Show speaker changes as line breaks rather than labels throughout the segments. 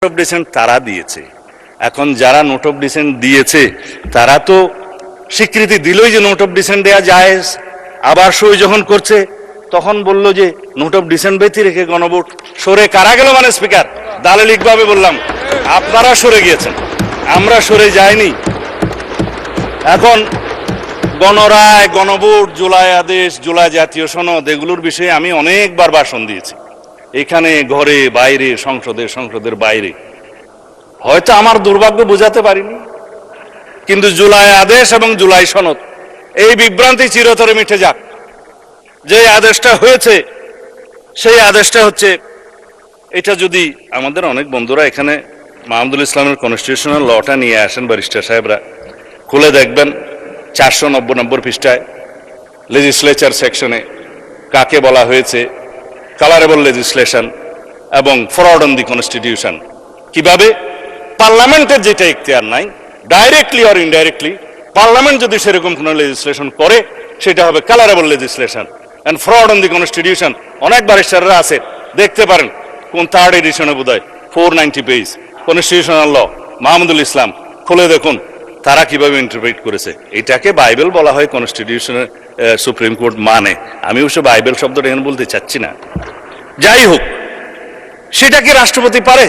Of dissent তারা দিয়েছে। এখন যারা নোট অফ ডিসেন্ট দিয়েছে তারা তো স্বীকৃতি দিলই যে নোট অফ ডিসেন্ট দেওয়া জায়েজ। আবার সই যখন করছে তখন বলল যে নোট অফ ডিসেন্ট ব্যতি রেখে গণভোট। সরে কারা গেল মানে স্পিকার? দালালিকভাবে বললাম, আপনারা সরে গিয়েছেন, আমরা সরে যাইনি। এখন গণরায়, গণভোট, জুলাই আদেশ, জুলাই জাতীয় সনদ, এগুলোর বিষয়ে আমি অনেকবার ভাষণ দিয়েছি, এখানে, ঘরে, বাইরে, সংসদের বাইরে। হয়তো আমার দুর্ভাগ্য বোঝাতে পারিনি, কিন্তু জুলাই আদেশ এবং জুলাই সনদ, এই বিভ্রান্তি চিরতরে মিটে যাক। যে আদেশটা হয়েছে সেই আদেশটা হচ্ছে, এটা যদি আমাদের অনেক বন্ধুরা এখানে মাহমুদুল ইসলামের কনস্টিটিউশনাল লটা নিয়ে আসেন, ব্যারিস্টার সাহেবরা খুলে দেখবেন 490 নম্বর পৃষ্ঠায় লেজিসলেচার সেকশনে কাকে বলা হয়েছে কালারেবল লেজিসলেশন এবং ফ্রড অন দি কনস্টিটিউশন। কিভাবে পার্লামেন্টের যেটা ইখতিয়ার নাই, ডাইরেক্টলি অর ইনডাইরেক্টলি, পার্লামেন্ট যদি সেরকম কোনো লেজিসলেশন করে সেটা হবে colourable legislation and fraud on the constitution. অনেক ব্যারিস্টাররা আছে, দেখতে পারেন কোন 3rd এডিশনে বোধহয় 490 পেজ কনস্টিটিউশনাল ল, মাহমুদুল ইসলাম খুলে দেখুন তারা কিভাবে ইন্টারপ্রেট করেছে। এটাকে বাইবেল বলা হয় কনস্টিটিউশনের, সুপ্রিম কোর্ট মানে। আমি অবশ্য বাইবেল শব্দটা এখানে বলতে চাচ্ছি না। যাই হোক, সেটা কি রাষ্ট্রপতি পারে?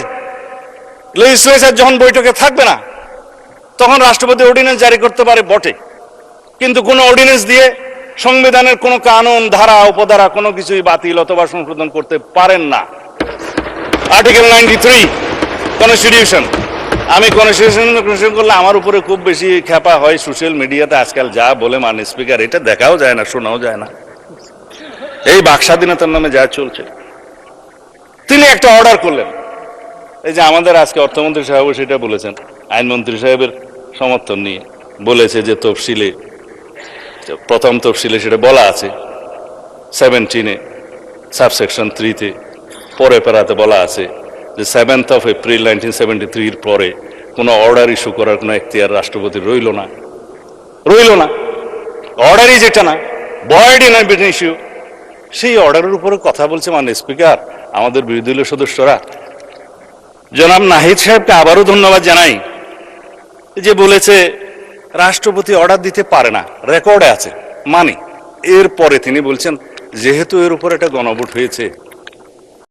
লেজিসলেচার যখন বৈঠকে থাকবে না তখন রাষ্ট্রপতি অর্ডিন্যান্স জারি করতে পারে বটে, কিন্তু কোনো অর্ডিন্যান্স দিয়ে সংবিধানের কোনো কানুন, ধারা, উপধারা কোনো কিছুই বাতিল অথবা সংশোধন করতে পারেন না। Article 93 constitution. আমি কনস্টিটিউশন করলে আমার উপরে খুব বেশি খেপা হয় সোশ্যাল মিডিয়াতে। আজকাল যা বলে মানে স্পিকার, এটা দেখাও যায় না, শোনাও যায় না। এই বাক স্বাধীনতার নামে যা চলছে। তিনি একটা অর্ডার করলেন, এই যে আমাদের আজকে অর্থমন্ত্রী সাহেব সেটা বলেছেন, আইনমন্ত্রী সাহেবের সমর্থন নিয়ে বলেছে যে তফসিলে, প্রথম তফসিলে সেটা বলা আছে 17-এ সাবসেকশন 3-তে, পরে পেরাতে বলা আছে যে 7th of April 1973 পরে কোনো অর্ডার ইস্যু করার কোনো এখতিয়ার রাষ্ট্রপতির রইল না। অর্ডারই যেটা না, ভয়েড ইন ইস্যু, সেই অর্ডারের উপরে কথা বলছে মানে স্পিকার আমাদের বিরোধী দলীয় সদস্যরা। জনাব নাহিদ সাহেবকে আবারও ধন্যবাদ জানাই যে বলেছে রাষ্ট্রপতি অর্ডার দিতে পারে না, রেকর্ডে আছে, মানে এরপরে তিনি বলছেন যেহেতু এর উপর একটা গণভোট হয়েছে